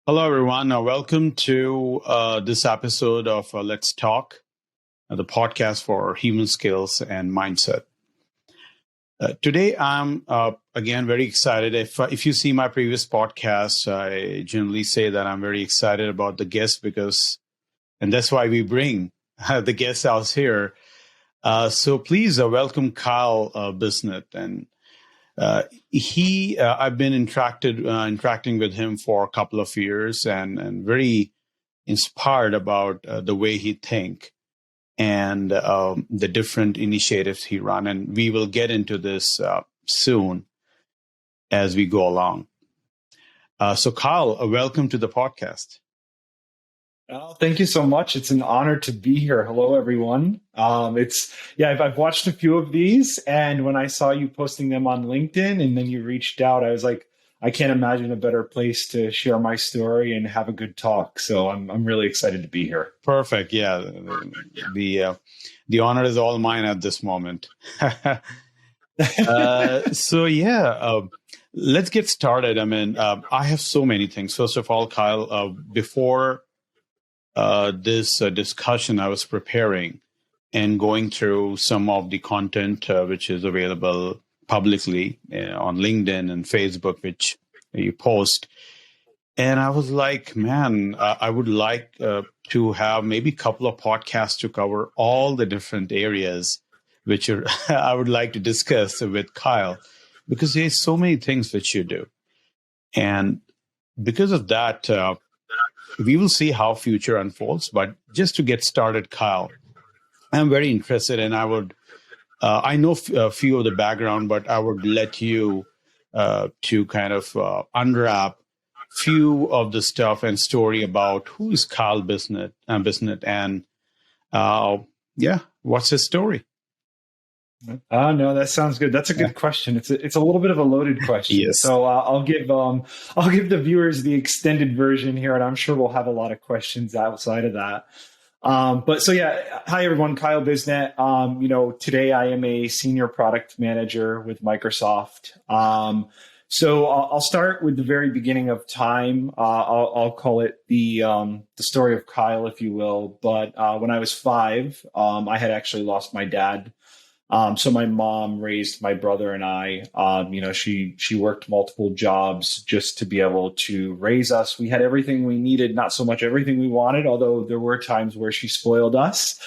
Hello, everyone. Welcome to this episode of Let's Talk, the podcast for human skills and mindset. Today, I'm again very excited. If you see my previous podcast, I generally say that I'm very excited about the guests and that's why we bring the guests out here. So please welcome Kyle Bisnett. And I've been interacting with him for a couple of years and very inspired about the way he think and the different initiatives he run. And we will get into this soon as we go along. So Kyle, welcome to the podcast. Oh, thank you so much. It's an honor to be here. Hello, everyone. I've watched a few of these, and when I saw you posting them on LinkedIn, and then you reached out, I was like, I can't imagine a better place to share my story and have a good talk. So I'm really excited to be here. Perfect. Yeah, the honor is all mine at this moment. Let's get started. I mean, I have so many things. First of all, Kyle, before this discussion, I was preparing and going through some of the content which is available publicly on LinkedIn and Facebook, which you post. And I was like, man, I would like to have maybe a couple of podcasts to cover all the different areas which I would like to discuss with Kyle, because there's so many things which you do. And because of that, we will see how future unfolds. But just to get started, Kyle, I'm very interested, and I know a few of the background, but I would let you to kind of unwrap few of the stuff and story about who is Kyle Bisnett, and what's his story? No, that sounds good. That's a good question. It's a little bit of a loaded question. Yes. So I'll give the viewers the extended version here, and I'm sure we'll have a lot of questions outside of that. Hi everyone, Kyle Bisnett. Today I am a senior product manager with Microsoft. So I'll start with the very beginning of time. I'll call it the story of Kyle, if you will. But when I was 5, I had actually lost my dad. So my mom raised my brother and I. She worked multiple jobs just to be able to raise us. We had everything we needed, not so much everything we wanted, although there were times where she spoiled us.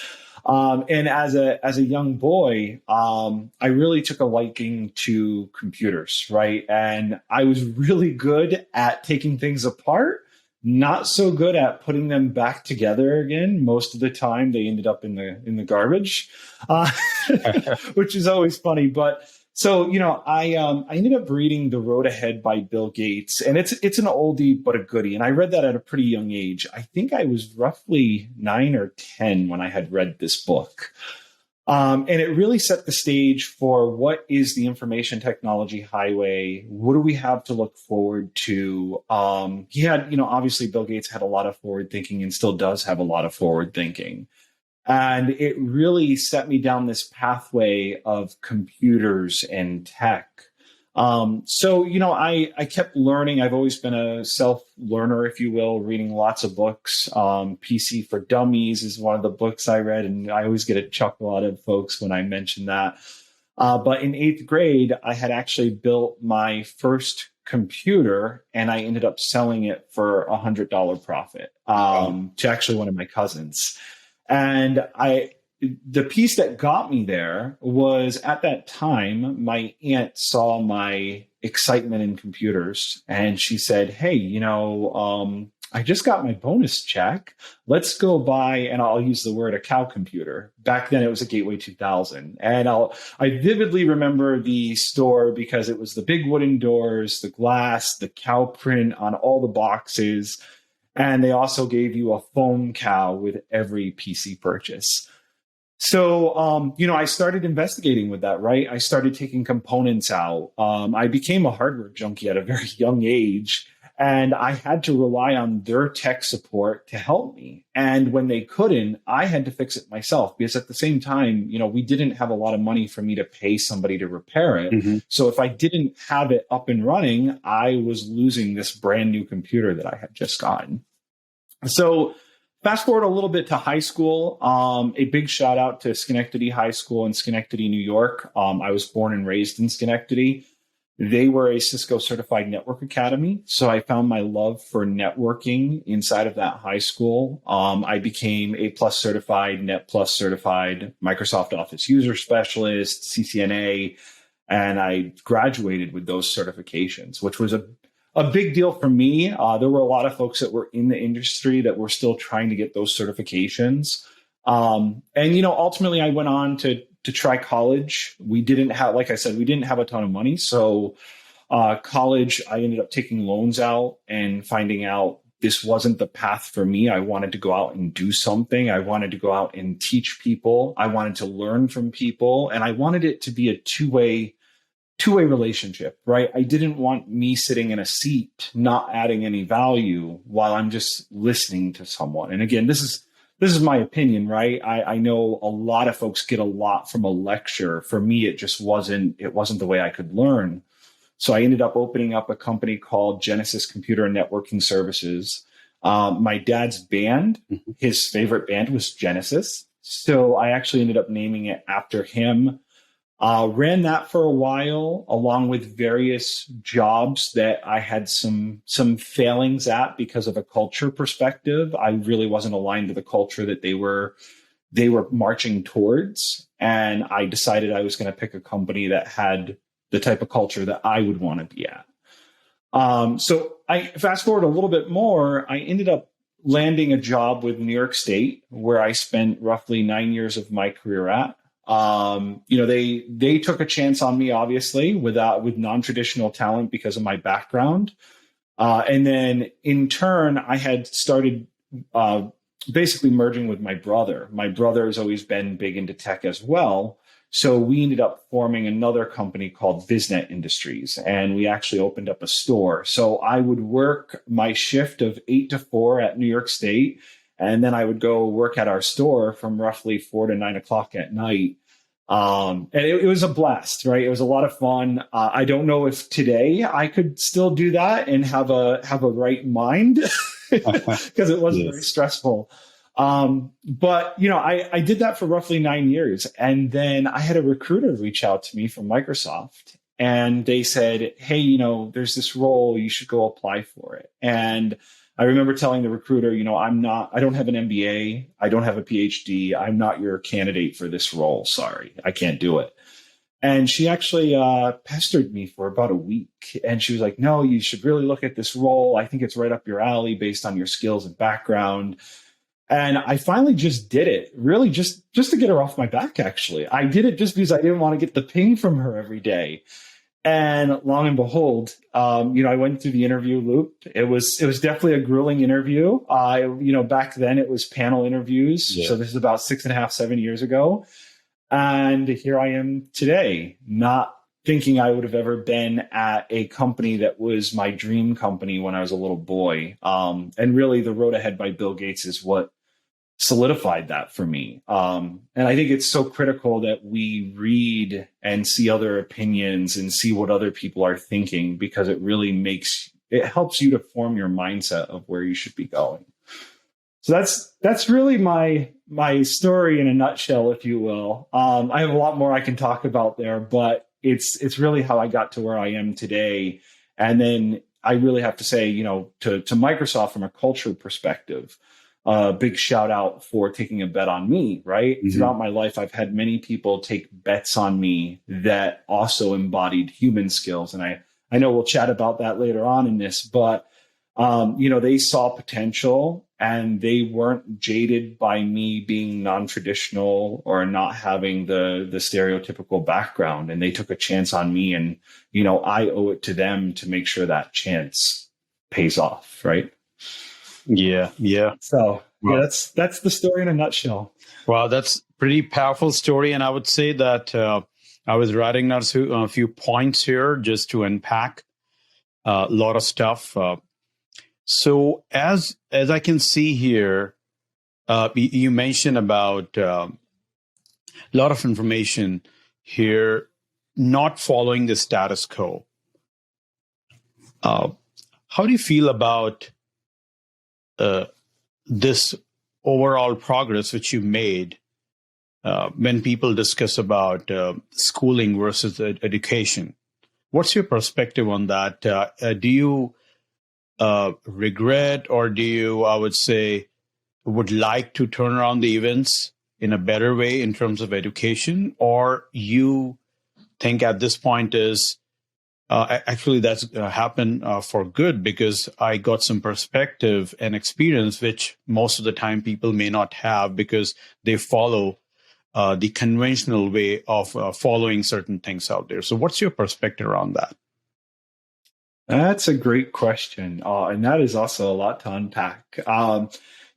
And as a young boy, I really took a liking to computers, right? And I was really good at taking things apart, not so good at putting them back together again. Most of the time they ended up in the garbage, which is always funny. But so, I ended up reading The Road Ahead by Bill Gates, and it's an oldie, but a goodie. And I read that at a pretty young age. I think I was roughly 9 or 10 when I had read this book. And it really set the stage for what is the information technology highway? What do we have to look forward to? He had, obviously Bill Gates had a lot of forward thinking and still does have a lot of forward thinking. And it really set me down this pathway of computers and tech. I kept learning. I've always been a self-learner, if you will, reading lots of books. PC for Dummies is one of the books I read, and I always get a chuckle out of folks when I mention that. But in 8th grade, I had actually built my first computer, and I ended up selling it for $100 profit to actually one of my cousins. And the piece that got me there was, at that time, my aunt saw my excitement in computers, and she said, hey, I just got my bonus check. Let's go buy, and I'll use the word, a cow computer. Back then it was a Gateway 2000. And I vividly remember the store because it was the big wooden doors, the glass, the cow print on all the boxes. And they also gave you a foam cow with every PC purchase. So, I started investigating with that, right? I started taking components out. I became a hardware junkie at a very young age. And I had to rely on their tech support to help me. And when they couldn't, I had to fix it myself because at the same time, we didn't have a lot of money for me to pay somebody to repair it. Mm-hmm. So if I didn't have it up and running, I was losing this brand new computer that I had just gotten. So fast forward a little bit to high school. A big shout out to Schenectady High School in Schenectady, New York. I was born and raised in Schenectady. They were a Cisco certified network academy. So I found my love for networking inside of that high school. I became A+ certified, Net+ certified, Microsoft Office user specialist, CCNA, and I graduated with those certifications, which was a big deal for me. There were a lot of folks that were in the industry that were still trying to get those certifications. And ultimately I went on to try college. We didn't have, like I said, we didn't have a ton of money. So college, I ended up taking loans out and finding out this wasn't the path for me. I wanted to go out and do something. I wanted to go out and teach people. I wanted to learn from people. And I wanted it to be a two-way relationship, right? I didn't want me sitting in a seat, not adding any value while I'm just listening to someone. And again, this is my opinion, right? I know a lot of folks get a lot from a lecture. For me, it just wasn't the way I could learn. So I ended up opening up a company called Genesis Computer and Networking Services. My dad's band, his favorite band was Genesis. So I actually ended up naming it after him. Ran that for a while, along with various jobs that I had some failings at because of a culture perspective. I really wasn't aligned to the culture that they were marching towards. And I decided I was going to pick a company that had the type of culture that I would want to be at. So I fast forward a little bit more, I ended up landing a job with New York State, where I spent roughly 9 years of my career at. They took a chance on me, obviously, with non-traditional talent because of my background. And then in turn, I had started basically merging with my brother. My brother has always been big into tech as well. So we ended up forming another company called Bisnett Industries, and we actually opened up a store. So I would work my shift of 8 to 4 at New York State, and then I would go work at our store from roughly 4 to 9 o'clock at night. And it was a blast, right? It was a lot of fun. I don't know if today I could still do that and have a right mind because it wasn't very stressful. But I did that for roughly 9 years. And then I had a recruiter reach out to me from Microsoft, and they said, hey, there's this role, you should go apply for it. And I remember telling the recruiter, I don't have an MBA. I don't have a PhD. I'm not your candidate for this role. Sorry, I can't do it. And she actually pestered me for about a week. And she was like, no, you should really look at this role. I think it's right up your alley based on your skills and background. And I finally just did it, really just to get her off my back, actually. I did it just because I didn't want to get the ping from her every day. And long and behold, I went through the interview loop. It was definitely a grueling interview. Back then it was panel interviews. Yeah. So this is about 6.5, 7 years ago. And here I am today, not thinking I would have ever been at a company that was my dream company when I was a little boy. And really the road ahead by Bill Gates is what solidified that for me. And I think it's so critical that we read and see other opinions and see what other people are thinking, because it really helps you to form your mindset of where you should be going. So that's really my story in a nutshell, if you will. I have a lot more I can talk about there, but it's really how I got to where I am today. And then I really have to say, to Microsoft from a culture perspective, big shout out for taking a bet on me, right? Mm-hmm. Throughout my life, I've had many people take bets on me that also embodied human skills. And I know we'll chat about that later on in this, but, they saw potential and they weren't jaded by me being non-traditional or not having the stereotypical background. And they took a chance on me, and, I owe it to them to make sure that chance pays off, right? Yeah. So that's the story in a nutshell. Wow, that's pretty powerful story. And I would say that I was writing down a few points here just to unpack a lot of stuff. So as I can see here, you mentioned about a lot of information here, not following the status quo. How do you feel about this overall progress which you made when people discuss about schooling versus education? What's your perspective on that? Do you regret, or do you, I would say, would like to turn around the events in a better way in terms of education, or you think at this point is actually that's going to happen for good because I got some perspective and experience which most of the time people may not have because they follow the conventional way of following certain things out there. So what's your perspective around that? That's a great question, and that is also a lot to unpack.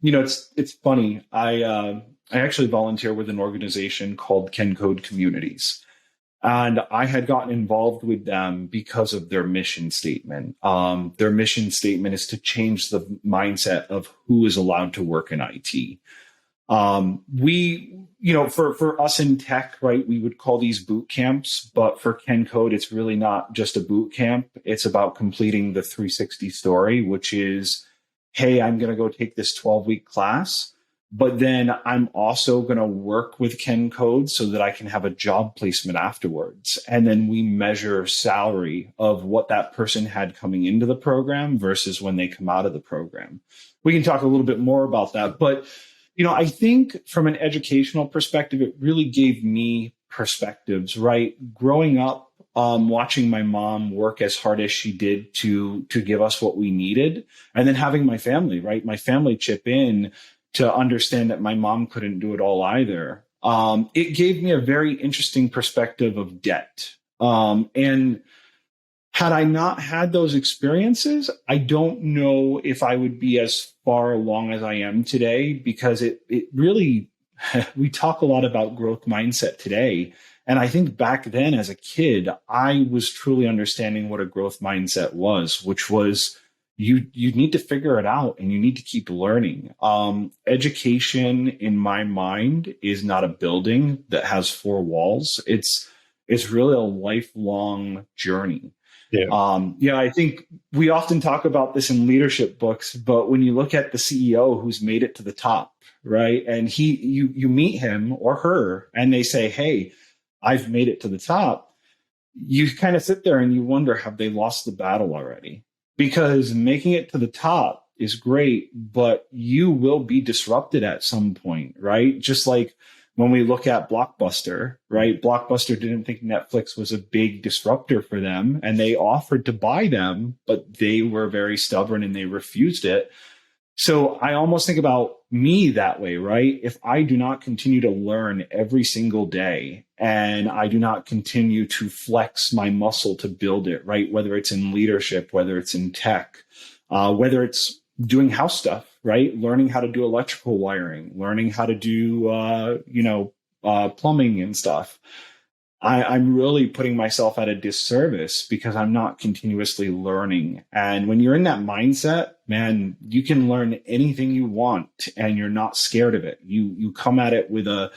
It's funny. I actually volunteer with an organization called Ken Code Communities, and I had gotten involved with them because of their mission statement. Their mission statement is to change the mindset of who is allowed to work in IT. For us in tech, right, we would call these boot camps, but for Ken Code, it's really not just a boot camp. It's about completing the 360 story, which is, hey, I'm going to go take this 12-week class, but then I'm also going to work with Ken Code so that I can have a job placement afterwards. And then we measure salary of what that person had coming into the program versus when they come out of the program. We can talk a little bit more about that, but I think from an educational perspective, it really gave me perspectives, right? Growing up, watching my mom work as hard as she did to give us what we needed, and then having my family, right? My family chip in to understand that my mom couldn't do it all either. It gave me a very interesting perspective of debt. And had I not had those experiences, I don't know if I would be as far along as I am today, because it really, we talk a lot about growth mindset today. And I think back then as a kid, I was truly understanding what a growth mindset was, which was you need to figure it out and you need to keep learning. Education, in my mind, is not a building that has four walls. It's really a lifelong journey. Yeah. I think we often talk about this in leadership books, but when you look at the CEO who's made it to the top, right? And you meet him or her and they say, hey, I've made it to the top. You kind of sit there and you wonder, have they lost the battle already? Because making it to the top is great, but you will be disrupted at some point, right? Just like when we look at Blockbuster, right? Blockbuster didn't think Netflix was a big disruptor for them, and they offered to buy them, but they were very stubborn and they refused it. So I almost think about me that way, right? If I do not continue to learn every single day and I do not continue to flex my muscle to build it, right? Whether it's in leadership, whether it's in tech, whether it's doing house stuff, right? Learning how to do electrical wiring, learning how to do, plumbing and stuff. I'm really putting myself at a disservice because I'm not continuously learning. And when you're in that mindset, man, you can learn anything you want and you're not scared of it. You come at it with a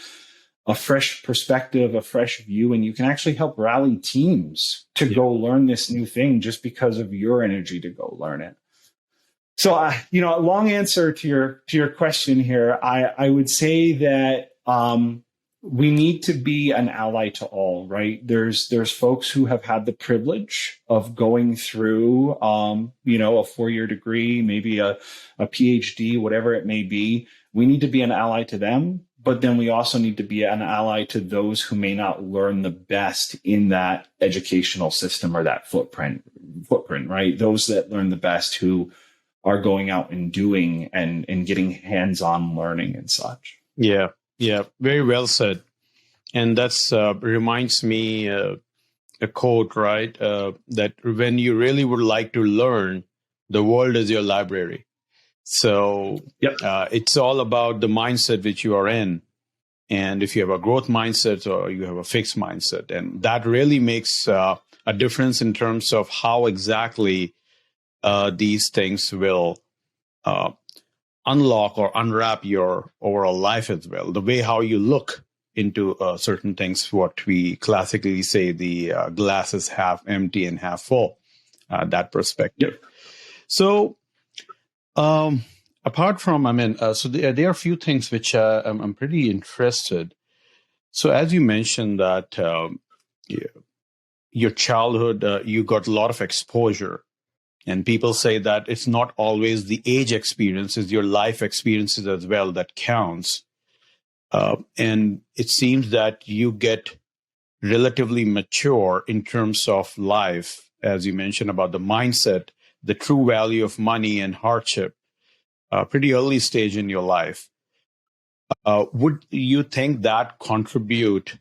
fresh perspective, a fresh view, and you can actually help rally teams to go learn this new thing just because of your energy to go learn it. So, a long answer to your question here. I would say that we need to be an ally to all, right? There's folks who have had the privilege of going through, a 4-year degree, maybe a PhD, whatever it may be. We need to be an ally to them, but then we also need to be an ally to those who may not learn the best in that educational system or that footprint, right? Those that learn the best who are going out and doing and getting hands-on learning and such. Yeah, very well said. And that's reminds me a quote, right? That when you really would like to learn, the world is your library. So it's all about the mindset which you are in. And if you have a growth mindset or you have a fixed mindset, and that really makes a difference in terms of how exactly these things will uh, unlock or unwrap your overall life as well. The way how you look into certain things, what we classically say, the glass is half empty and half full, that perspective. Yep. So, apart from, so there are a few things which I'm pretty interested. So, as you mentioned that your childhood, you got a lot of exposure. And people say that it's not always the age experiences, your life experiences as well that counts. And it seems that you get relatively mature in terms of life, as you mentioned about the mindset, the true value of money and hardship, pretty early stage in your life. Would you think that contribute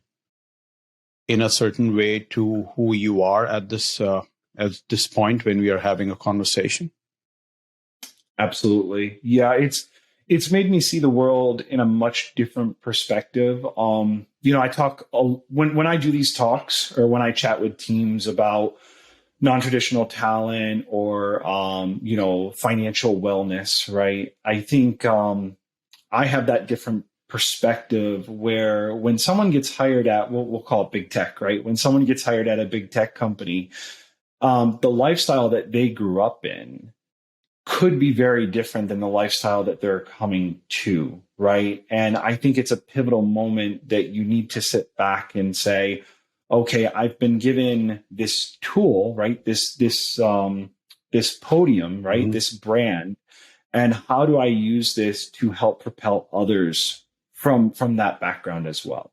in a certain way to who you are at this point when we are having a conversation? Absolutely. Yeah, it's made me see the world in a much different perspective. I talk when I do these talks or when I chat with teams about non-traditional talent or financial wellness, right? I think I have that different perspective where when someone gets hired at, we'll call it big tech, right? When someone gets hired at a big tech company, the lifestyle that they grew up in could be very different than the lifestyle that they're coming to, right? And I think it's a pivotal moment that you need to sit back and say, okay, I've been given this tool, right? This podium, right? Mm-hmm. This brand, and how do I use this to help propel others from that background as well?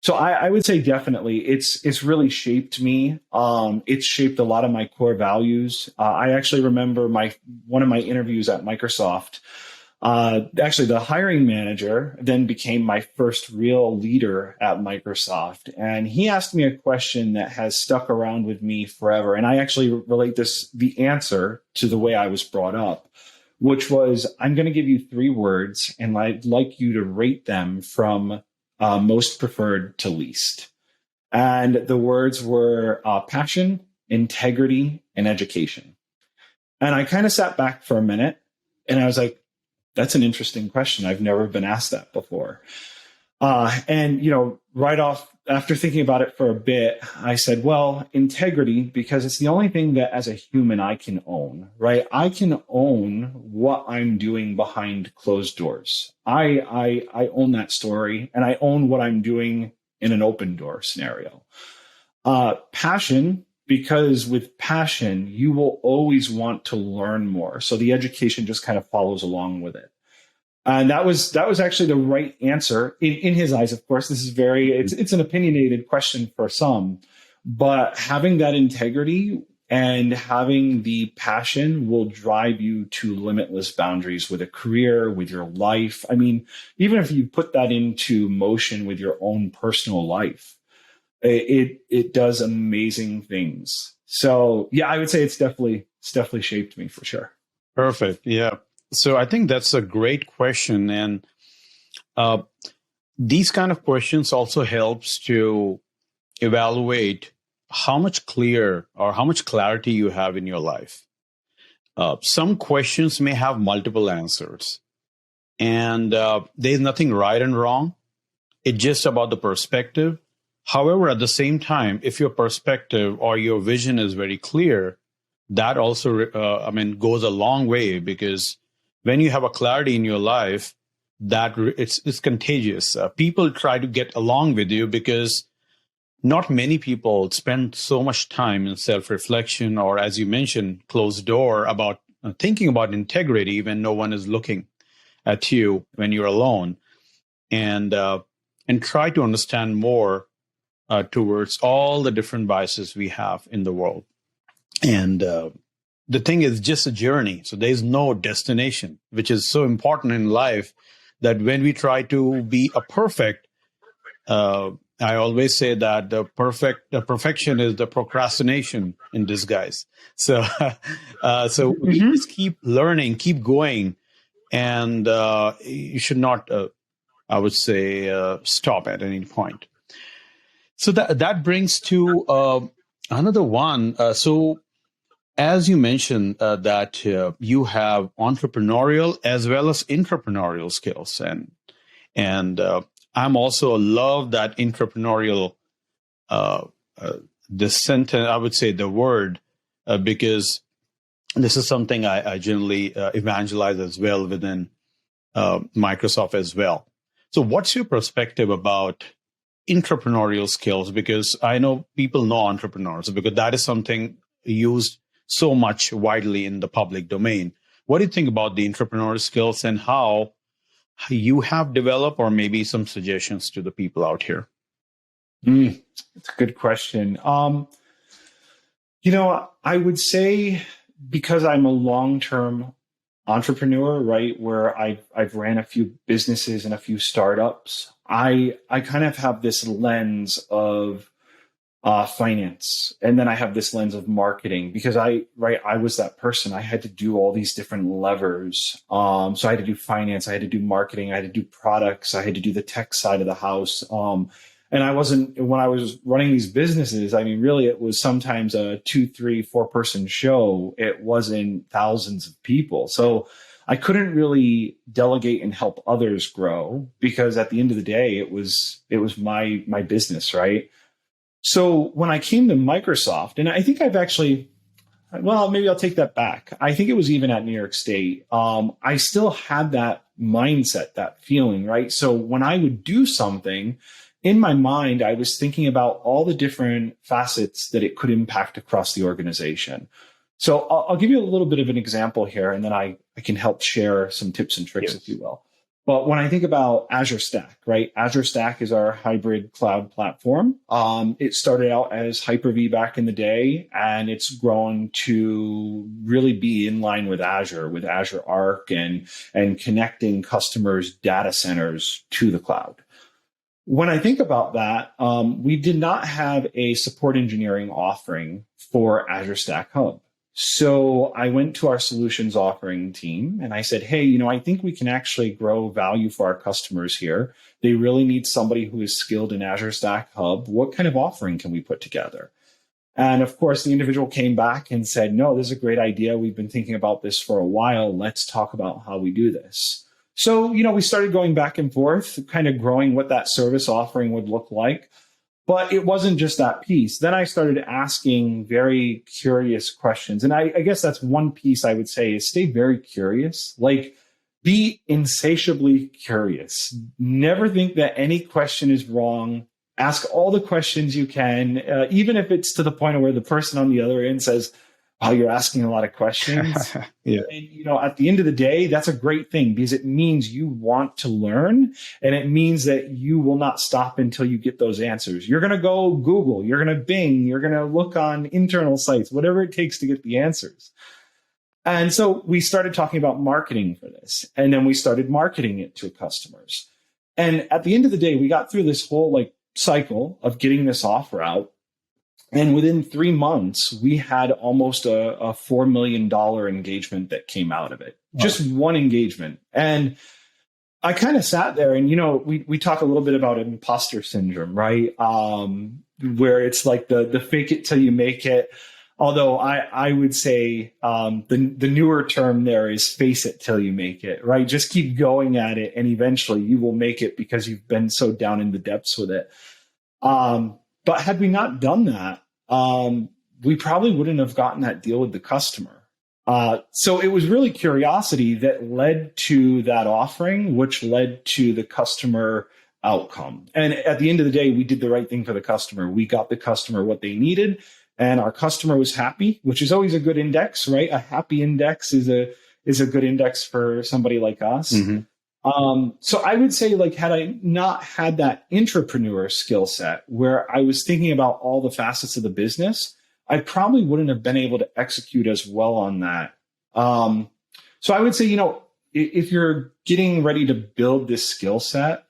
So I would say definitely it's really shaped me. It's shaped a lot of my core values. I actually remember one of my interviews at Microsoft. Actually, the hiring manager then became my first real leader at Microsoft. And he asked me a question that has stuck around with me forever. And I actually relate the answer to the way I was brought up, which was, I'm going to give you 3 words and I'd like you to rate them from most preferred to least. And the words were passion, integrity, and education. And I kind of sat back for a minute and I was like, that's an interesting question. I've never been asked that before. Right off, after thinking about it for a bit, I said, well, integrity, because it's the only thing that as a human I can own, right? I can own what I'm doing behind closed doors. I own that story and I own what I'm doing in an open door scenario. Passion, because with passion, you will always want to learn more. So the education just kind of follows along with it. And that was actually the right answer in his eyes. Of course, this is it's an opinionated question for some, but having that integrity and having the passion will drive you to limitless boundaries with a career, with your life. I mean, even if you put that into motion with your own personal life, it does amazing things. So yeah, I would say it's definitely shaped me for sure. Perfect. Yeah. So I think that's a great question. And these kind of questions also helps to evaluate how much clear or how much clarity you have in your life. Some questions may have multiple answers, and there's nothing right and wrong. It's just about the perspective. However, at the same time, if your perspective or your vision is very clear, that also, goes a long way, because when you have a clarity in your life, that it's contagious. People try to get along with you because not many people spend so much time in self-reflection, or as you mentioned, closed door, about thinking about integrity when no one is looking at you, when you're alone, and try to understand more towards all the different biases we have in the world. And the thing is just a journey. So there's no destination, which is so important in life, that when we try to be a perfect, I always say that the perfection is the procrastination in disguise. So, we just keep learning, keep going, and you should not, I would say, stop at any point. So that brings to another one. So as you mentioned, that you have entrepreneurial as well as entrepreneurial skills, and I'm also love that entrepreneurial uh, the sentence. I would say the word because this is something I generally evangelize as well within Microsoft as well. So, what's your perspective about entrepreneurial skills? Because I know people know entrepreneurs because that is something used so much widely in the public domain. What do you think about the entrepreneurial skills and how you have developed, or maybe some suggestions to the people out here? It's a good question. I would say because I'm a long-term entrepreneur, right, where I've ran a few businesses and a few startups, I kind of have this lens of finance, and then I have this lens of marketing because I was that person. I had to do all these different levers. So I had to do finance, I had to do marketing, I had to do products, I had to do the tech side of the house. And when I was running these businesses, I mean, really, it was sometimes a 2, 3, 4-person show. It wasn't thousands of people. So I couldn't really delegate and help others grow because at the end of the day, it was my business, right? So when I came to Microsoft, and I think maybe I'll take that back. I think it was even at New York State. I still had that mindset, that feeling, right? So when I would do something, in my mind, I was thinking about all the different facets that it could impact across the organization. So I'll give you a little bit of an example here, and then I can help share some tips and tricks, if you will. But when I think about Azure Stack, right? Azure Stack is our hybrid cloud platform. It started out as Hyper-V back in the day, and it's grown to really be in line with Azure Arc and connecting customers' data centers to the cloud. When I think about that, we did not have a support engineering offering for Azure Stack Hub. So I went to our solutions offering team and I said, hey, I think we can actually grow value for our customers here. They really need somebody who is skilled in Azure Stack Hub. What kind of offering can we put together? And of course, the individual came back and said, no, this is a great idea. We've been thinking about this for a while. Let's talk about how we do this. So, we started going back and forth, kind of growing what that service offering would look like. But it wasn't just that piece. Then I started asking very curious questions. And I guess that's one piece I would say is stay very curious. Like, be insatiably curious. Never think that any question is wrong. Ask all the questions you can, even if it's to the point of where the person on the other end says, oh, you're asking a lot of questions. Yeah. And, at the end of the day, that's a great thing because it means you want to learn, and it means that you will not stop until you get those answers. You're going to go Google, you're going to Bing, you're going to look on internal sites, whatever it takes to get the answers. And so we started talking about marketing for this, and then we started marketing it to customers. And at the end of the day, we got through this whole cycle of getting this offer out. And within 3 months, we had almost a $4 million engagement that came out of it. Wow. Just one engagement. And I kind of sat there and, we talk a little bit about imposter syndrome, right? Where it's like the fake it till you make it. Although I would say the newer term there is face it till you make it, right? Just keep going at it and eventually you will make it because you've been so down in the depths with it. But had we not done that, we probably wouldn't have gotten that deal with the customer. So it was really curiosity that led to that offering, which led to the customer outcome. And at the end of the day, we did the right thing for the customer. We got the customer what they needed, and our customer was happy, which is always a good index, right? A happy index is a good index for somebody like us. Mm-hmm. So I would say, had I not had that entrepreneur skill set where I was thinking about all the facets of the business, I probably wouldn't have been able to execute as well on that. So I would say, if you're getting ready to build this skill set,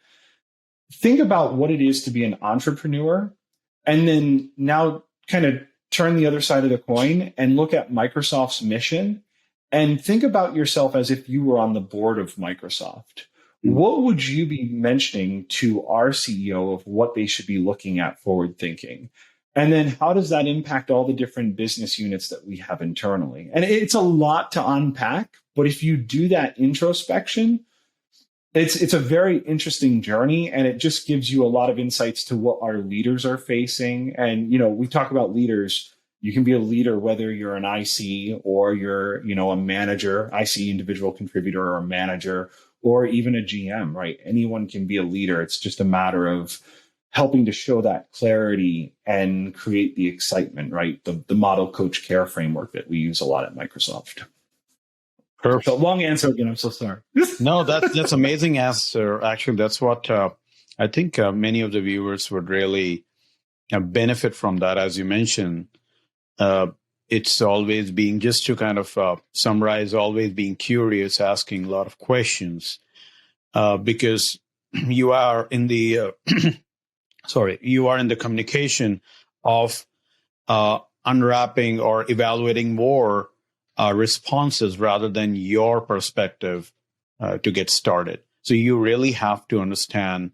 think about what it is to be an entrepreneur, and then now kind of turn the other side of the coin and look at Microsoft's mission and think about yourself as if you were on the board of Microsoft. What would you be mentioning to our CEO of what they should be looking at forward thinking? And then how does that impact all the different business units that we have internally? And it's a lot to unpack, but if you do that introspection, it's a very interesting journey, and it just gives you a lot of insights to what our leaders are facing. And, we talk about leaders. You can be a leader whether you're an IC or you're, a manager, IC, individual contributor, or a manager, or even a GM, right? Anyone can be a leader. It's just a matter of helping to show that clarity and create the excitement, right? The model coach care framework that we use a lot at Microsoft. Perfect. So long answer again. I'm so sorry. No, that's amazing answer. Actually, that's what I think many of the viewers would really benefit from that. As you mentioned, it's always being, just to kind of summarize, always being curious, asking a lot of questions, because you are in the you are in the communication of unwrapping or evaluating more responses rather than your perspective to get started. So you really have to understand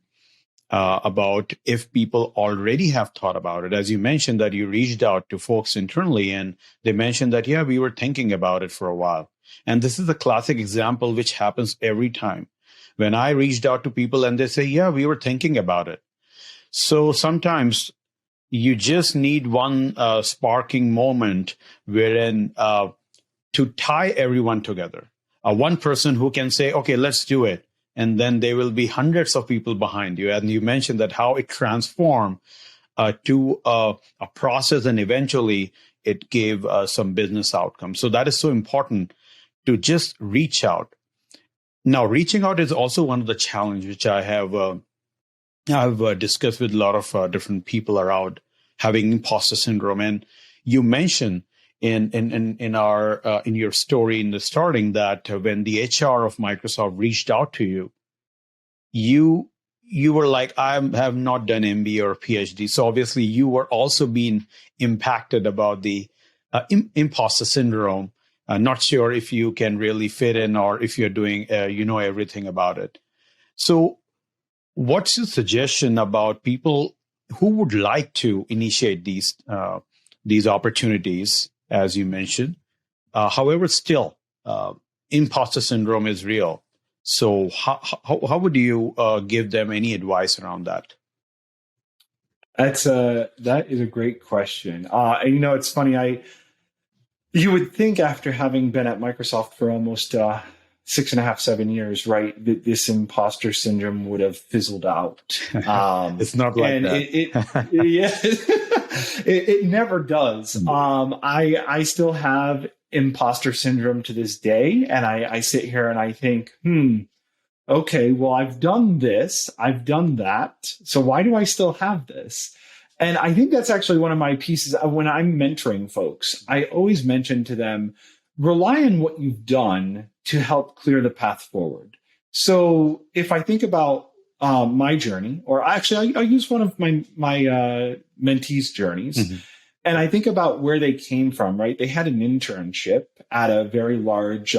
about if people already have thought about it. As you mentioned that you reached out to folks internally and they mentioned that, yeah, we were thinking about it for a while. And this is a classic example which happens every time. When I reached out to people and they say, yeah, we were thinking about it. So sometimes you just need one sparking moment wherein to tie everyone together. One person who can say, okay, let's do it. And then there will be hundreds of people behind you. And you mentioned that how it transformed to a process, and eventually it gave some business outcomes. So that is so important, to just reach out. Now, reaching out is also one of the challenges which I've discussed with a lot of different people around having imposter syndrome. And you mentioned in your story in the starting that when the HR of Microsoft reached out to you, you were like, I have not done MBA or PhD. So obviously you were also being impacted about the imposter syndrome. Not sure if you can really fit in or if you're doing, everything about it. So what's your suggestion about people who would like to initiate these opportunities, as you mentioned? However, still, imposter syndrome is real. So how would you give them any advice around that? That is a great question. And it's funny. You would think after having been at Microsoft for almost 6.5, 7 years, right, that this imposter syndrome would have fizzled out. It's not like that. It never does. I still have imposter syndrome to this day, and I sit here and I think, okay, well, I've done this, I've done that, so why do I still have this? And I think that's actually one of my pieces. When I'm mentoring folks, I always mention to them, rely on what you've done to help clear the path forward. So if I think about my journey, or actually I use one of my mentees' journeys, and I think about where they came from, right? They had an internship at a very large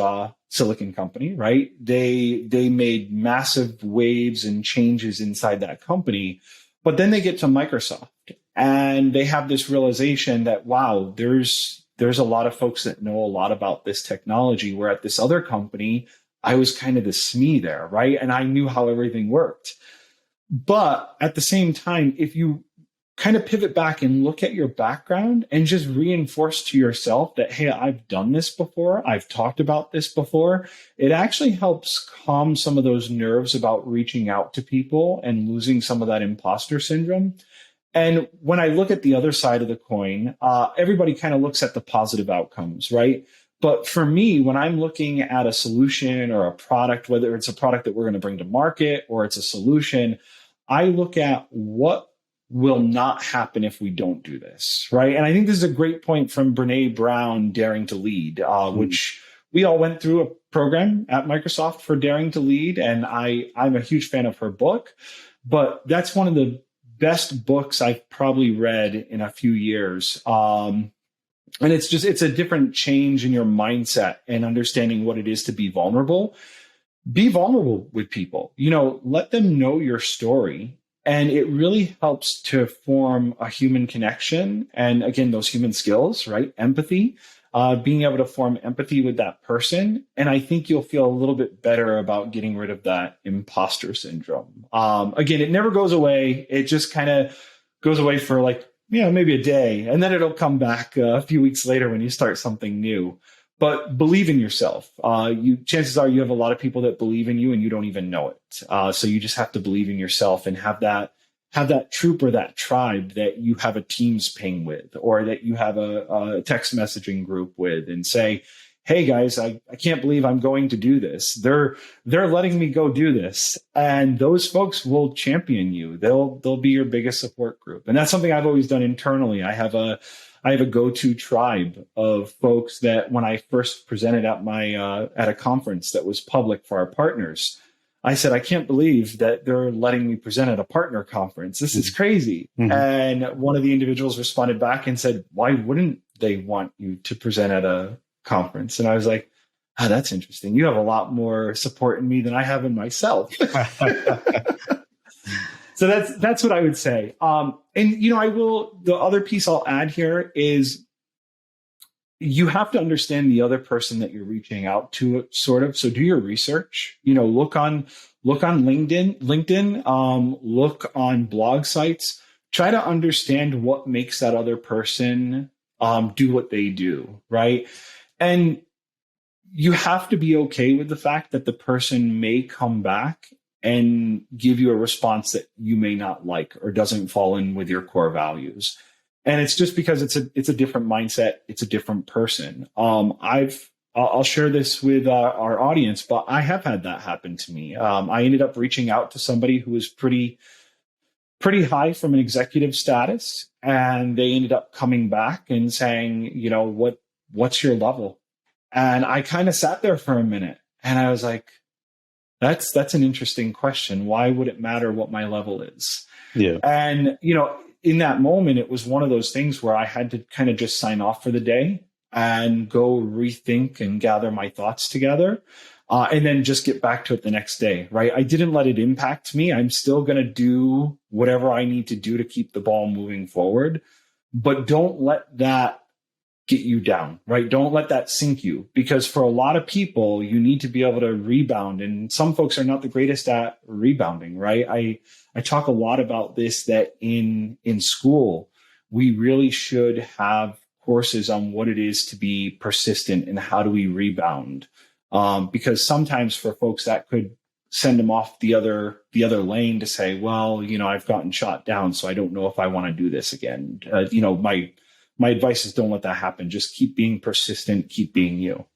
silicon company, right? They made massive waves and changes inside that company, but then they get to Microsoft and they have this realization that, wow, there's a lot of folks that know a lot about this technology, where at this other company, I was kind of the SME there, right? And I knew how everything worked. But at the same time, if you kind of pivot back and look at your background and just reinforce to yourself that, hey, I've done this before, I've talked about this before, it actually helps calm some of those nerves about reaching out to people and losing some of that imposter syndrome. And when I look at the other side of the coin, everybody kind of looks at the positive outcomes, right? But for me, when I'm looking at a solution or a product, whether it's a product that we're going to bring to market or it's a solution, I look at what will not happen if we don't do this, right? And I think this is a great point from Brene Brown, Daring to Lead, which we all went through a program at Microsoft for Daring to Lead, and I'm a huge fan of her book. But that's one of the best books I've probably read in a few years. And it's a different change in your mindset and understanding what it is to be vulnerable. Be vulnerable with people, let them know your story And it really helps to form a human connection. And again, those human skills, right? Empathy, being able to form empathy with that person. And I think you'll feel a little bit better about getting rid of that imposter syndrome. Again, it never goes away. It just kind of goes away for like, maybe a day. And then it'll come back a few weeks later when you start something new. But believe in yourself. Chances are you have a lot of people that believe in you and you don't even know it. So you just have to believe in yourself and have that troop or that tribe that you have a Teams ping with, or that you have a text messaging group with, and say, hey guys, I can't believe I'm going to do this. They're letting me go do this. And those folks will champion you. They'll be your biggest support group. And that's something I've always done internally. I have a go-to tribe of folks that when I first presented at a conference that was public for our partners, I said, I can't believe that they're letting me present at a partner conference. This is crazy. Mm-hmm. And one of the individuals responded back and said, why wouldn't they want you to present at a conference? And I was like, that's interesting. You have a lot more support in me than I have in myself. So that's what I would say. The other piece I'll add here is you have to understand the other person that you're reaching out to, sort of. So do your research, look on LinkedIn, look on blog sites, try to understand what makes that other person, do what they do. Right. And you have to be okay with the fact that the person may come back and give you a response that you may not like or doesn't fall in with your core values. And it's just because it's a different mindset. It's a different person. I'll share this with our audience, but I have had that happen to me. I ended up reaching out to somebody who was pretty high from an executive status, and they ended up coming back and saying, what's your level? And I kind of sat there for a minute and I was like, that's an interesting question. Why would it matter what my level is? Yeah. And, in that moment, it was one of those things where I had to kind of just sign off for the day and go rethink and gather my thoughts together, and then just get back to it the next day, right? I didn't let it impact me. I'm still going to do whatever I need to do to keep the ball moving forward, but don't let that get you down, right? Don't let that sink you, because for a lot of people, you need to be able to rebound. And some folks are not the greatest at rebounding, right? I talk a lot about this, that in school, we really should have courses on what it is to be persistent and how do we rebound. Because sometimes for folks that could send them off the other lane to say, well, I've gotten shot down, so I don't know if I want to do this again. My advice is don't let that happen. Just keep being persistent, keep being you.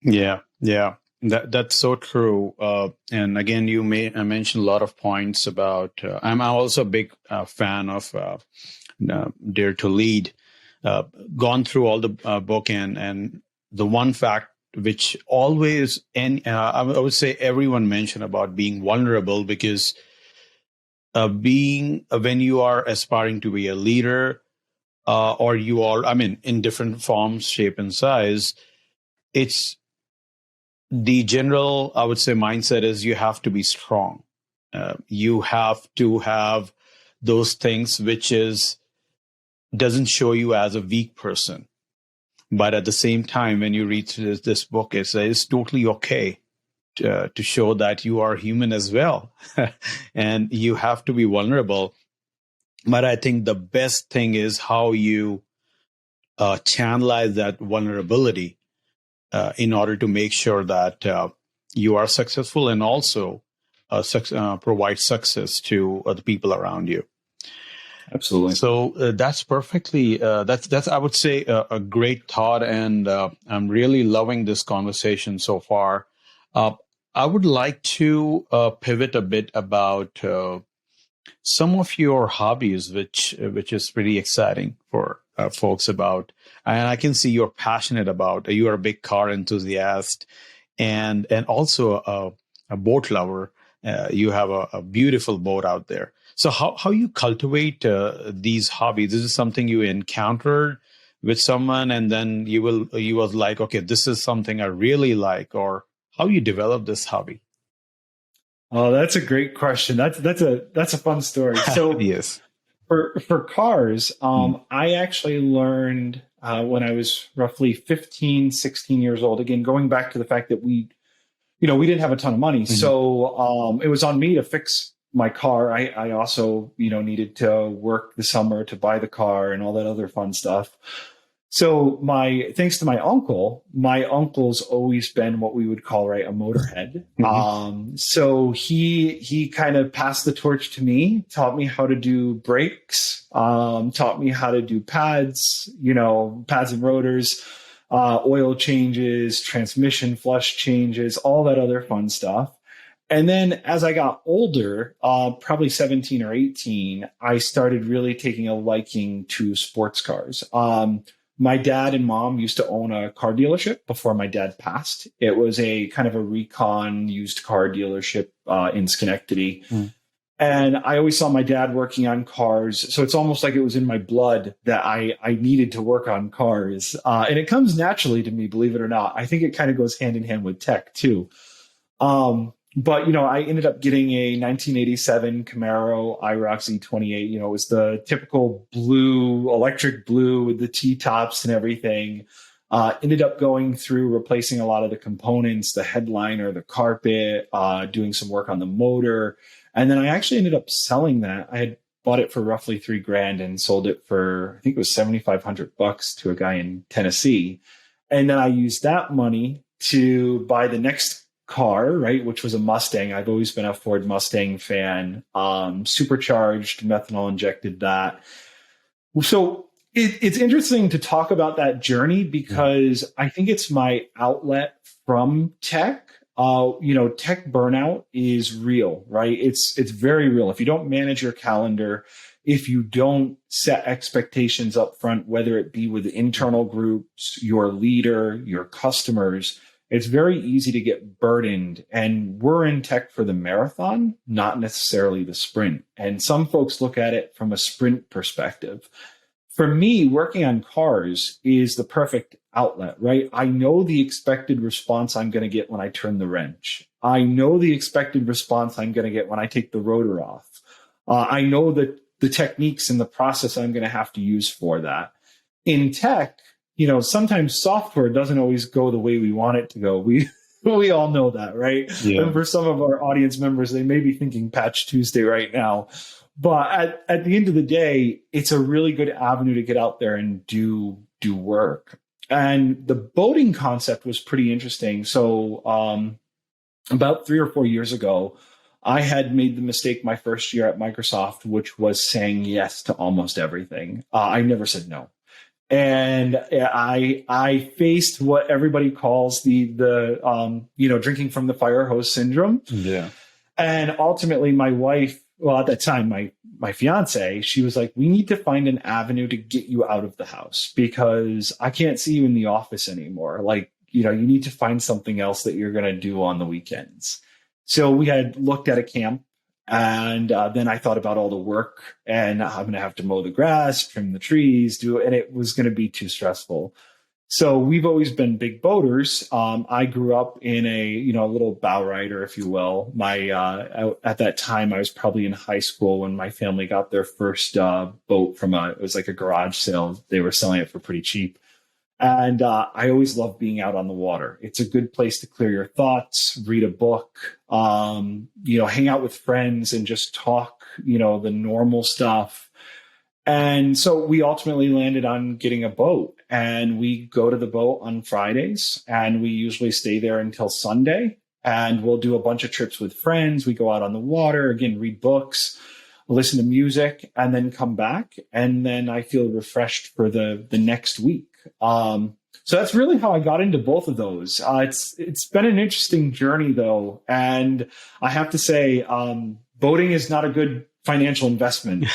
Yeah. That's so true. And again, you mentioned a lot of points about, I'm also a big fan of Dare to Lead. Gone through all the book, and the one fact which always, and I would say everyone mentioned about being vulnerable, because when you are aspiring to be a leader, or you are, in different forms, shape, and size, it's the general, I would say, mindset is you have to be strong. You have to have those things which doesn't show you as a weak person. But at the same time, when you read this book, it's totally okay to show that you are human as well. And you have to be vulnerable. But I think the best thing is how you channelize that vulnerability in order to make sure that you are successful, and also provide success to the people around you. Absolutely. So that's perfectly, that's I would say a great thought. And I'm really loving this conversation so far. I would like to pivot a bit about some of your hobbies, which is pretty exciting for folks about, and I can see you're passionate about. You are a big car enthusiast, and also a boat lover. You have a beautiful boat out there. So how you cultivate these hobbies? This is something you encountered with someone, and then you was like, okay, this is something I really like, or how you develop this hobby? Oh, that's a great question. That's a fun story. So Yes. for cars, Mm. I actually learned when I was roughly 15, 16 years old. Again, going back to the fact that we didn't have a ton of money. Mhm. So it was on me to fix my car. I also, needed to work the summer to buy the car and all that other fun stuff. So thanks to my uncle's always been what we would call, right, a motorhead. Mhm. So he kind of passed the torch to me, taught me how to do brakes, taught me how to do pads, pads and rotors, oil changes, transmission flush changes, all that other fun stuff. And then as I got older, probably 17 or 18, I started really taking a liking to sports cars. My dad and mom used to own a car dealership before my dad passed. It was a kind of a recon used car dealership in Schenectady. Mm. And I always saw my dad working on cars. So it's almost like it was in my blood that I needed to work on cars. And it comes naturally to me, believe it or not. I think it kind of goes hand in hand with tech too. But I ended up getting a 1987 Camaro IROC Z28. It was the typical blue, electric blue with the T-tops and everything. Ended up going through replacing a lot of the components, the headliner, the carpet, doing some work on the motor. And then I actually ended up selling that. I had bought it for roughly $3,000 and sold it for, I think it was $7,500 to a guy in Tennessee. And then I used that money to buy the next car, right, which was a Mustang. I've always been a Ford Mustang fan. Supercharged, methanol injected that. So it's interesting to talk about that journey because I think it's my outlet from tech. Tech burnout is real, right? It's very real. If you don't manage your calendar, if you don't set expectations up front, whether it be with internal groups, your leader, your customers, it's very easy to get burdened. And we're in tech for the marathon, not necessarily the sprint. And some folks look at it from a sprint perspective. For me, working on cars is the perfect outlet, right? I know the expected response I'm going to get when I turn the wrench. I know the expected response I'm going to get when I take the rotor off. I know that the techniques and the process I'm going to have to use for that. In tech, sometimes software doesn't always go the way we want it to go. We all know that, right? Yeah. And for some of our audience members, they may be thinking Patch Tuesday right now. But at the end of the day, it's a really good avenue to get out there and do work. And the boating concept was pretty interesting. So about 3 or 4 years ago, I had made the mistake my first year at Microsoft, which was saying yes to almost everything. I never said no. And I faced what everybody calls the drinking from the fire hose syndrome. Yeah. And ultimately my wife, well, at that time, my fiance, she was like, we need to find an avenue to get you out of the house because I can't see you in the office anymore. Like, you need to find something else that you're going to do on the weekends. So we had looked at a camp. And then I thought about all the work and I'm going to have to mow the grass, trim the trees, and it was going to be too stressful. So we've always been big boaters. I grew up in a little bow rider, if you will. At that time, I was probably in high school when my family got their first boat it was like a garage sale. They were selling it for pretty cheap. And I always love being out on the water. It's a good place to clear your thoughts, read a book, hang out with friends and just talk, the normal stuff. And so we ultimately landed on getting a boat, and we go to the boat on Fridays and we usually stay there until Sunday, and we'll do a bunch of trips with friends. We go out on the water, again, read books, listen to music, and then come back. And then I feel refreshed for the next week. So that's really how I got into both of those. It's been an interesting journey though. And I have to say, boating is not a good financial investment.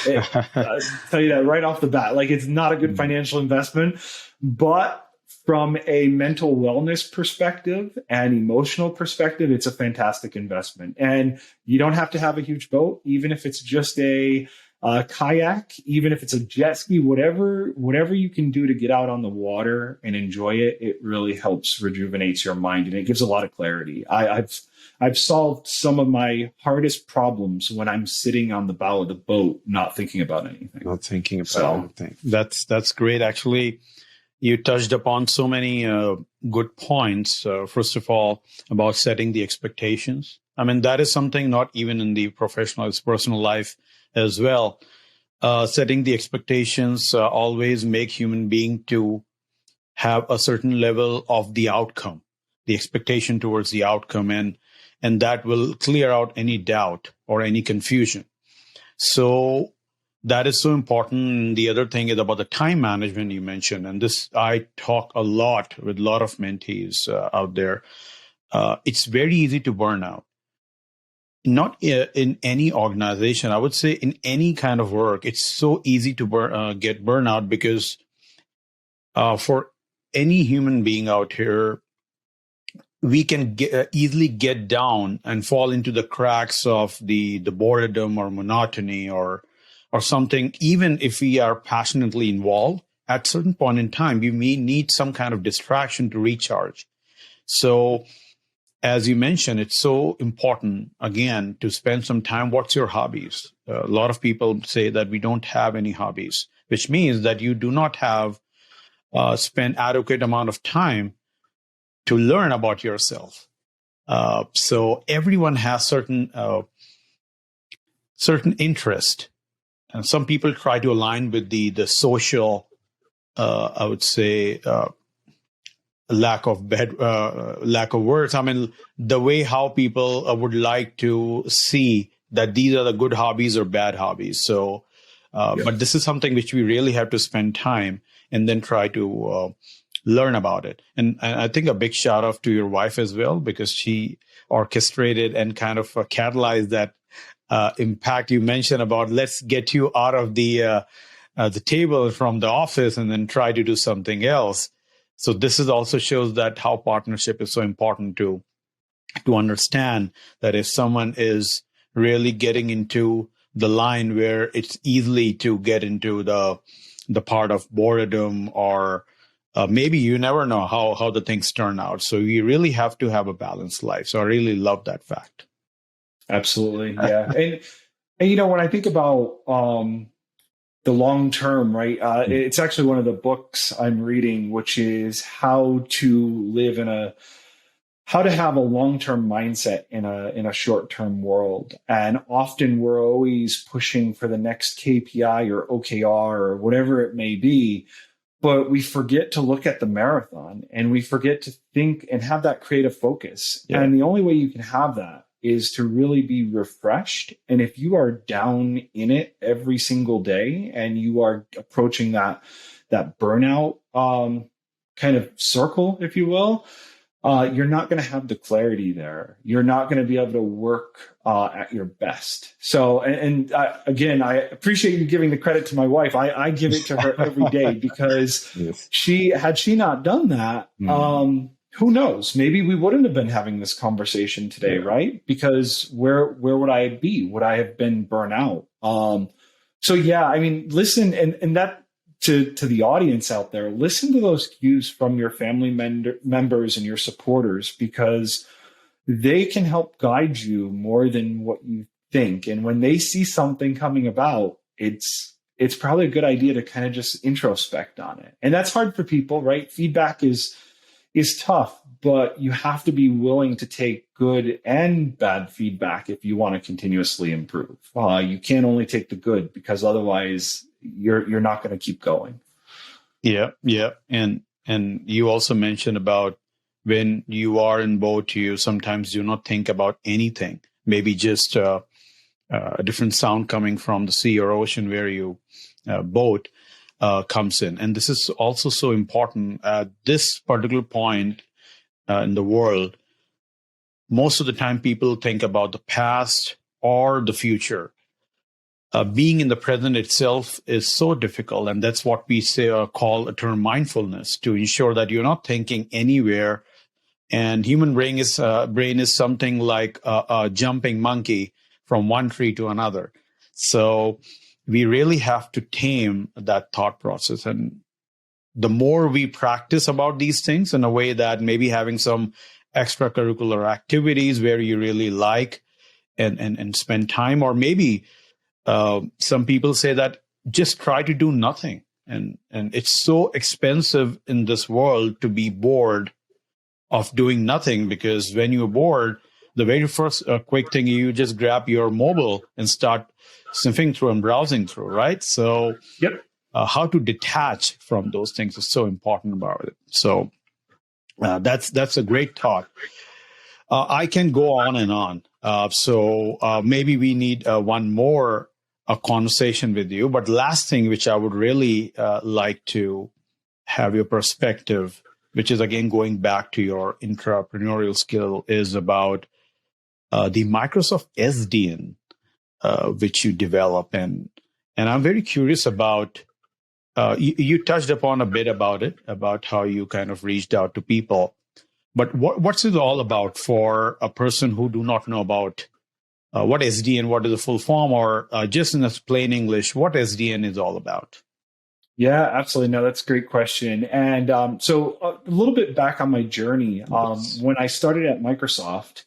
I'll tell you that right off the bat. Like, it's not a good financial investment, but from a mental wellness perspective and emotional perspective, it's a fantastic investment. And you don't have to have a huge boat, even if it's just a kayak, even if it's a jet ski, whatever you can do to get out on the water and enjoy it, it really helps rejuvenates your mind and it gives a lot of clarity. I've solved some of my hardest problems when I'm sitting on the bow of the boat, not thinking about anything. Not thinking about anything. That's great. Actually, you touched upon so many good points. First of all, about setting the expectations. I mean, that is something not even in the professional, it's personal life as well. Setting the expectations always make human being to have a certain level of the outcome, the expectation towards the outcome, and that will clear out any doubt or any confusion. So that is so important. The other thing is about the time management you mentioned, and this I talk a lot with a lot of mentees out there. It's very easy to burn out. Not in any organization, I would say in any kind of work, it's so easy to get burnout because for any human being out here, we can easily get down and fall into the cracks of the boredom or monotony or something. Even if we are passionately involved, at a certain point in time, we may need some kind of distraction to recharge. So as you mentioned, it's so important, again, to spend some time. What's your hobbies? A lot of people say that we don't have any hobbies, which means that you do not have spend adequate amount of time to learn about yourself. So everyone has certain interest. And some people try to align with the social, I would say, lack of words. I mean, the way how people would like to see that these are the good hobbies or bad hobbies. So, but this is something which we really have to spend time and then try to learn about it. And I think a big shout out to your wife as well, because she orchestrated and kind of catalyzed that impact you mentioned about let's get you out of the table from the office and then try to do something else. So this is also shows that how partnership is so important to understand that if someone is really getting into the line where it's easily to get into the part of boredom or maybe you never know how the things turn out. So we really have to have a balanced life. So I really love that fact. Absolutely. Yeah. And when I think about the long term, right? It's actually one of the books I'm reading, which is how to have a long-term mindset in a short-term world. And often we're always pushing for the next KPI or OKR or whatever it may be, but we forget to look at the marathon and we forget to think and have that creative focus. Yeah. And the only way you can have that is to really be refreshed. And if you are down in it every single day and you are approaching that burnout kind of circle, if you will, you're not going to have the clarity there. You're not going to be able to work at your best. So, again, I appreciate you giving the credit to my wife. I give it to her every day because yes. had she not done that, who knows? Maybe we wouldn't have been having this conversation today, right? Because where would I be? Would I have been burnt out? So yeah, I mean, listen, and that to the audience out there, listen to those cues from your family members and your supporters, because they can help guide you more than what you think. And when they see something coming about, it's probably a good idea to kind of just introspect on it. And that's hard for people, right? Feedback is tough, but you have to be willing to take good and bad feedback if you want to continuously improve. You can't only take the good, because otherwise you're not going to keep going. Yeah. And you also mentioned about when you are in boat, you sometimes do not think about anything. Maybe just a different sound coming from the sea or ocean where you boat comes in. And this is also so important at this particular point in the world. Most of the time people think about the past or the future. Being in the present itself is so difficult. And that's what we say call a term mindfulness, to ensure that you're not thinking anywhere. And human brain is something like a jumping monkey from one tree to another. So we really have to tame that thought process. And the more we practice about these things in a way that maybe having some extracurricular activities where you really like and spend time, or maybe some people say that just try to do nothing. And it's so expensive in this world to be bored of doing nothing, because when you're bored, the very first quick thing, you just grab your mobile and start sniffing through and browsing through, right? So Yep. how to detach from those things is so important about it. So that's a great thought. I can go on and on. So maybe we need one more conversation with you. But last thing, which I would really like to have your perspective, which is again going back to your entrepreneurial skill, is about the Microsoft SDN, which you develop. And I'm very curious about, you touched upon a bit about it, about how you kind of reached out to people. But what's it all about for a person who do not know about what SDN, what is the full form, or just in plain English, what SDN is all about? Yeah, absolutely. No, that's a great question. And so a little bit back on my journey, when I started at Microsoft,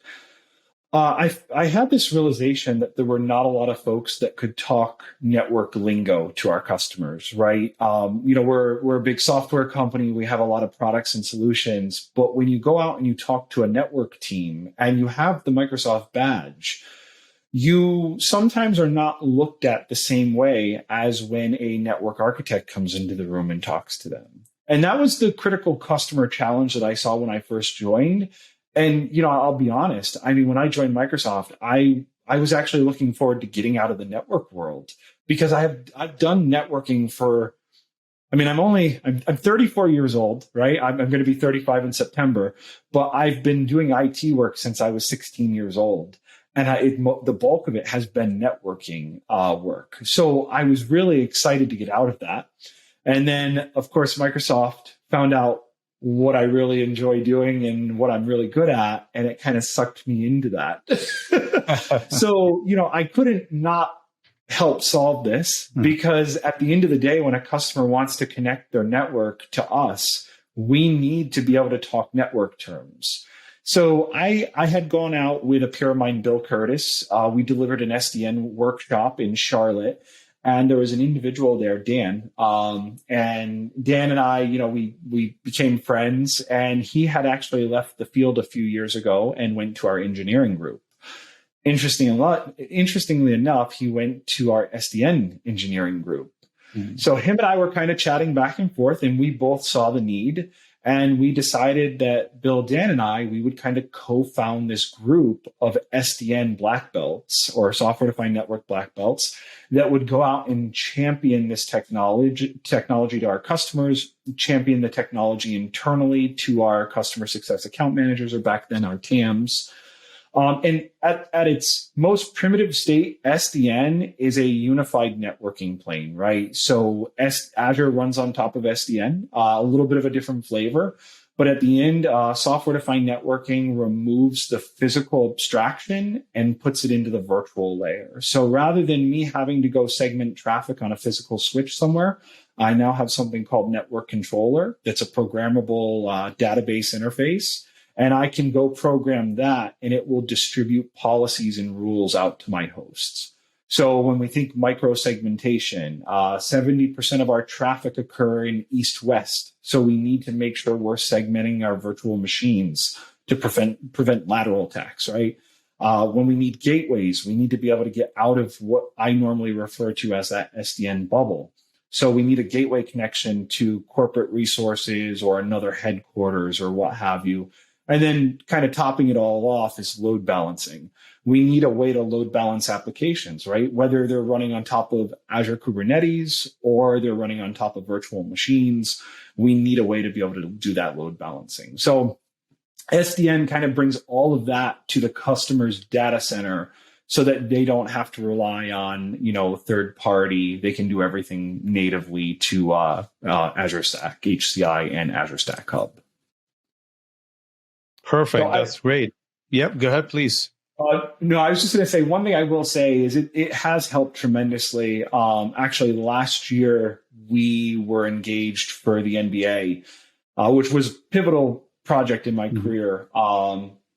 I had this realization that there were not a lot of folks that could talk network lingo to our customers, right? We're a big software company. We have a lot of products and solutions, but when you go out and you talk to a network team and you have the Microsoft badge, you sometimes are not looked at the same way as when a network architect comes into the room and talks to them. And that was the critical customer challenge that I saw when I first joined. And, I'll be honest. I mean, when I joined Microsoft, I was actually looking forward to getting out of the network world, because I've done networking for, I'm 34 years old, right? I'm going to be 35 in September, but I've been doing IT work since I was 16 years old. And the bulk of it has been networking work. So I was really excited to get out of that. And then, of course, Microsoft found out what I really enjoy doing and what I'm really good at, and it kind of sucked me into that. So, I couldn't not help solve this, because at the end of the day, when a customer wants to connect their network to us, we need to be able to talk network terms. So I had gone out with a peer of mine, Bill Curtis. We delivered an SDN workshop in Charlotte. And there was an individual there, Dan, and Dan and I, we became friends, and he had actually left the field a few years ago and went to our engineering group. Interestingly enough, he went to our SDN engineering group. Mm-hmm. So him and I were kind of chatting back and forth, and we both saw the need. And we decided that Bill, Dan, and we would kind of co-found this group of SDN black belts, or software-defined network black belts, that would go out and champion this technology to our customers, champion the technology internally to our customer success account managers, or back then our TAMs. And at its most primitive state, SDN is a unified networking plane, right? So Azure runs on top of SDN, a little bit of a different flavor. But at the end, software-defined networking removes the physical abstraction and puts it into the virtual layer. So rather than me having to go segment traffic on a physical switch somewhere, I now have something called Network Controller that's a programmable database interface. And I can go program that, and it will distribute policies and rules out to my hosts. So when we think micro-segmentation, 70% of our traffic occur in east-west. So we need to make sure we're segmenting our virtual machines to prevent lateral attacks, right? When we need gateways, we need to be able to get out of what I normally refer to as that SDN bubble. So we need a gateway connection to corporate resources or another headquarters or what have you. And then kind of topping it all off is load balancing. We need a way to load balance applications, right? Whether they're running on top of Azure Kubernetes or they're running on top of virtual machines, we need a way to be able to do that load balancing. So SDN kind of brings all of that to the customer's data center so that they don't have to rely on, third party. They can do everything natively to Azure Stack, HCI, and Azure Stack Hub. Perfect. That's great. Yep. Go ahead, please. No, I was just going to say one thing I will say is it has helped tremendously. Actually, last year we were engaged for the NBA, which was a pivotal project in my career.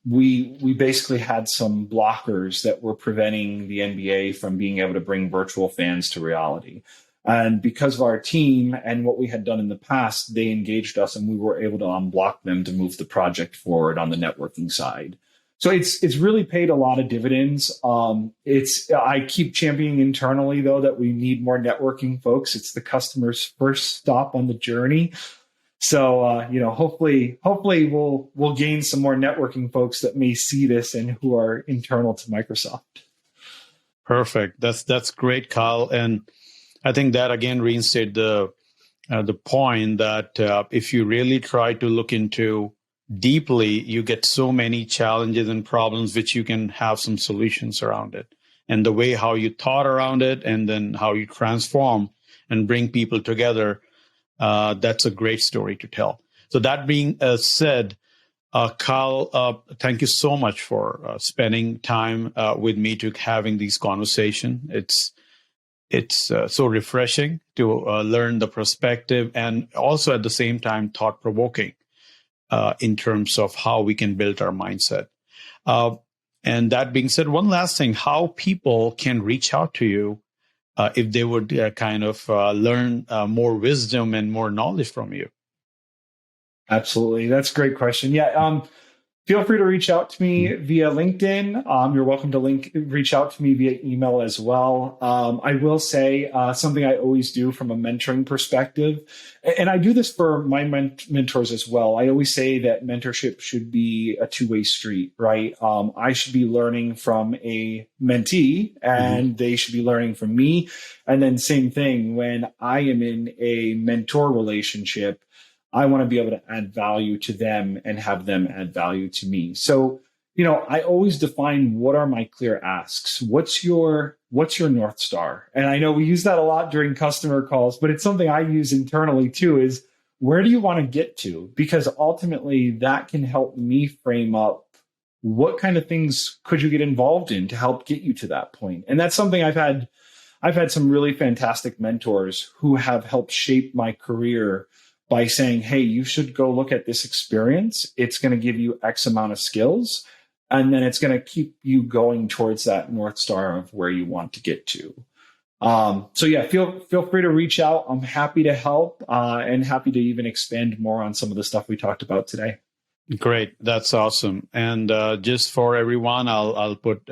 We basically had some blockers that were preventing the NBA from being able to bring virtual fans to reality. And because of our team and what we had done in the past, they engaged us and we were able to unblock them to move the project forward on the networking side. So it's really paid a lot of dividends. I keep championing internally though that we need more networking folks. It's the customer's first stop on the journey. So hopefully we'll gain some more networking folks that may see this and who are internal to Microsoft. Perfect. That's great, Kyle. And I think that again reinstates the point that if you really try to look into deeply, you get so many challenges and problems which you can have some solutions around it. And the way how you thought around it and then how you transform and bring people together, that's a great story to tell. So that being said, Kyle, thank you so much for spending time with me to having these conversations. It's so refreshing to learn the perspective and also at the same time thought-provoking in terms of how we can build our mindset. And that being said, one last thing, how people can reach out to you if they would learn more wisdom and more knowledge from you. Absolutely. That's a great question. Yeah. Feel free to reach out to me via LinkedIn. You're welcome to reach out to me via email as well. I will say something I always do from a mentoring perspective, and I do this for my mentors as well. I always say that mentorship should be a two-way street, right? I should be learning from a mentee, and they should be learning from me. And then same thing, when I am in a mentor relationship, I want to be able to add value to them and have them add value to me. So, I always define what are my clear asks. What's your North Star? And I know we use that a lot during customer calls, but it's something I use internally too, is where do you want to get to? Because ultimately that can help me frame up what kind of things could you get involved in to help get you to that point. And that's something I've had some really fantastic mentors who have helped shape my career by saying, hey, you should go look at this experience. It's going to give you X amount of skills, and then it's going to keep you going towards that North Star of where you want to get to. So yeah, feel free to reach out. I'm happy to help and happy to even expand more on some of the stuff we talked about today. Great. That's awesome. And just for everyone, I'll put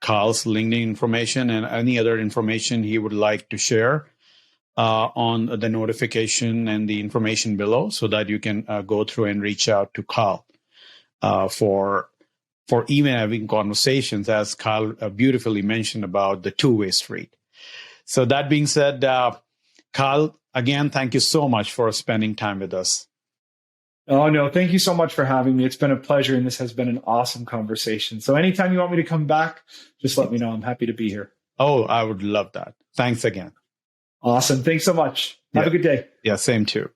Kyle's LinkedIn information and any other information he would like to share on the notification and the information below, so that you can go through and reach out to Kyle for even having conversations, as Kyle beautifully mentioned about the two-way street. So that being said, Kyle, again, thank you so much for spending time with us. Oh, no, thank you so much for having me. It's been a pleasure, and this has been an awesome conversation. So anytime you want me to come back, just let me know. I'm happy to be here. Oh, I would love that. Thanks again. Awesome. Thanks so much. Have a good day. Yeah, same too.